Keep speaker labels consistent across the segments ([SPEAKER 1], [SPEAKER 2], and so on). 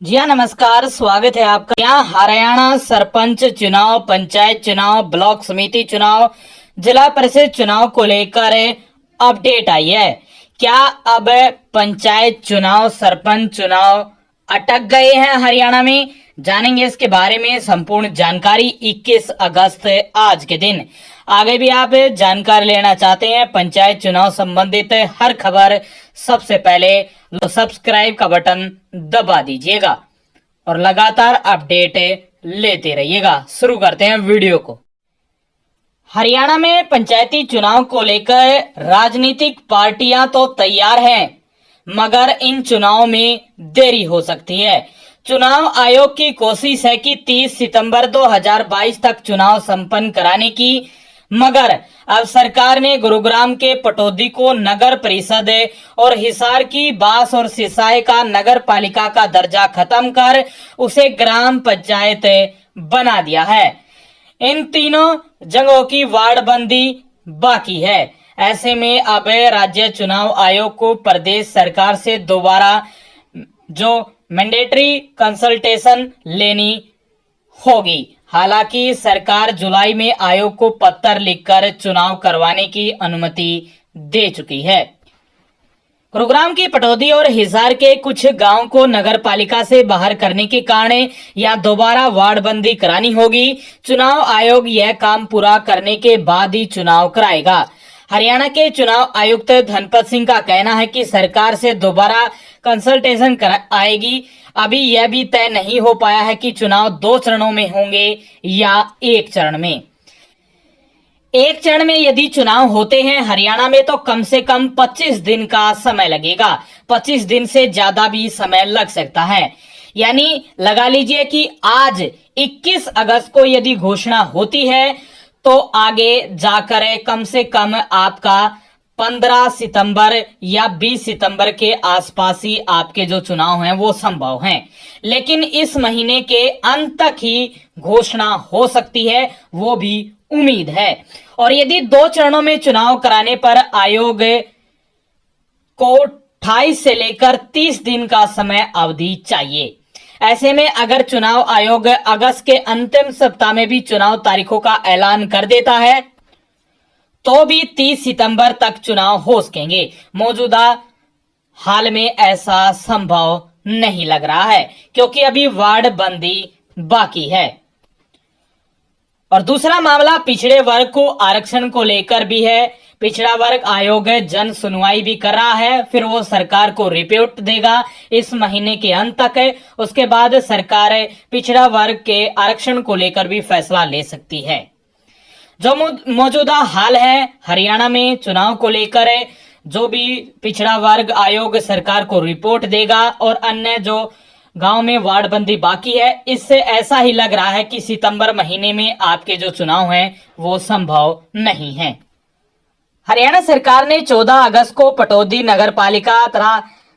[SPEAKER 1] जी हाँ, नमस्कार। स्वागत है आपका। यहाँ हरियाणा सरपंच चुनाव, पंचायत चुनाव, ब्लॉक समिति चुनाव, जिला परिषद चुनाव को लेकर अपडेट आई है। क्या अब पंचायत चुनाव, सरपंच चुनाव अटक गए हैं हरियाणा में? जानेंगे इसके बारे में संपूर्ण जानकारी 21 अगस्त आज के दिन। आगे भी आप जानकारी लेना चाहते हैं पंचायत चुनाव संबंधित हर खबर सबसे पहले सब्सक्राइब का बटन दबा दीजिएगा और लगातार अपडेट लेते रहिएगा। शुरू करते हैं वीडियो को। हरियाणा में पंचायती चुनाव को लेकर राजनीतिक पार्टियां तो तैयार हैं, मगर इन चुनाव में देरी हो सकती है। चुनाव आयोग की कोशिश है कि 30 सितंबर 2022 तक चुनाव संपन्न कराने की, मगर अब सरकार ने गुरुग्राम के पटौदी को नगर परिषद और हिसार की बास और सिसाई का नगर पालिका का दर्जा खत्म कर उसे ग्राम पंचायत बना दिया है। इन तीनों जगहों की वार्ड बंदी बाकी है। ऐसे में अब राज्य चुनाव आयोग को प्रदेश सरकार से दोबारा जो मैंडेटरी कंसल्टेशन लेनी होगी। हालांकि सरकार जुलाई में आयोग को पत्र लिखकर चुनाव करवाने की अनुमति दे चुकी है। गुरुग्राम की पटौदी और हिसार के कुछ गांव को नगर पालिका से बाहर करने के कारण या दोबारा वार्ड बंदी करानी होगी। चुनाव आयोग यह काम पूरा करने के बाद ही चुनाव कराएगा। हरियाणा के चुनाव आयुक्त धनपत सिंह का कहना है कि सरकार से दोबारा कंसल्टेशन आएगी। अभी यह भी तय नहीं हो पाया है कि चुनाव 2 चरणों में होंगे या 1 चरण में। 1 चरण में यदि चुनाव होते हैं हरियाणा में तो कम से कम 25 दिन का समय लगेगा। 25 दिन से ज्यादा भी समय लग सकता है। यानी लगा लीजिए कि आज 21 अगस्त को यदि घोषणा होती है तो आगे जाकर कम से कम आपका 15 सितंबर या 20 सितंबर के आसपास ही आपके जो चुनाव हैं वो संभव हैं। लेकिन इस महीने के अंत तक ही घोषणा हो सकती है, वो भी उम्मीद है। और यदि 2 चरणों में चुनाव कराने पर आयोग को 28 से लेकर 30 दिन का समय अवधि चाहिए। ऐसे में अगर चुनाव आयोग अगस्त के अंतिम सप्ताह में भी चुनाव तारीखों का ऐलान कर देता है तो भी 30 सितंबर तक चुनाव हो सकेंगे। मौजूदा हाल में ऐसा संभव नहीं लग रहा है क्योंकि अभी वार्ड बंदी बाकी है। और दूसरा मामला पिछड़े वर्ग को आरक्षण को लेकर भी है। पिछड़ा वर्ग आयोग जन सुनवाई भी कर रहा है, फिर वो सरकार को रिपोर्ट देगा इस महीने के अंत तक। उसके बाद सरकार पिछड़ा वर्ग के आरक्षण को लेकर भी फैसला ले सकती है। जो मौजूदा हाल है हरियाणा में चुनाव को लेकर, जो भी पिछड़ा वर्ग आयोग सरकार को रिपोर्ट देगा और अन्य जो गांव में वार्ड बंदी बाकी है, इससे ऐसा ही लग रहा है कि सितंबर महीने में आपके जो चुनाव हैं वो संभव नहीं है। हरियाणा सरकार ने 14 अगस्त को पटौदी नगर पालिका तथा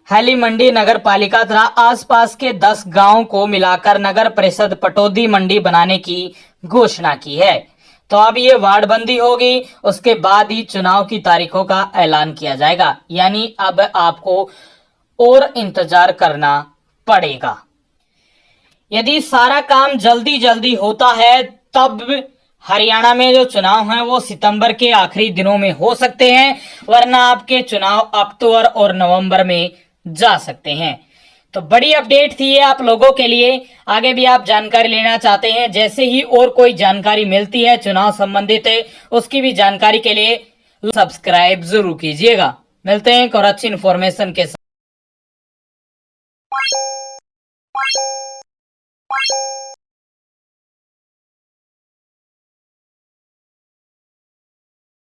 [SPEAKER 1] हैली मंडी नगर पालिका तथा आसपास के 10 गांव को मिलाकर नगर परिषद पटौदी मंडी बनाने की घोषणा की है। तो अब ये वार्ड बंदी होगी, उसके बाद ही चुनाव की तारीखों का ऐलान किया जाएगा। यानी अब आपको और इंतजार करना पड़ेगा। यदि सारा काम जल्दी जल्दी होता है तब हरियाणा में जो चुनाव हैं वो सितंबर के आखिरी दिनों में हो सकते हैं, वरना आपके चुनाव अक्टूबर और नवंबर में जा सकते हैं। तो बड़ी अपडेट थी ये आप लोगों के लिए। आगे भी आप जानकारी लेना चाहते हैं, जैसे ही और कोई जानकारी मिलती है चुनाव संबंधित उसकी भी जानकारी के लिए सब्सक्राइब जरूर कीजिएगा। मिलते हैं एक और अच्छी इन्फॉर्मेशन के साथ।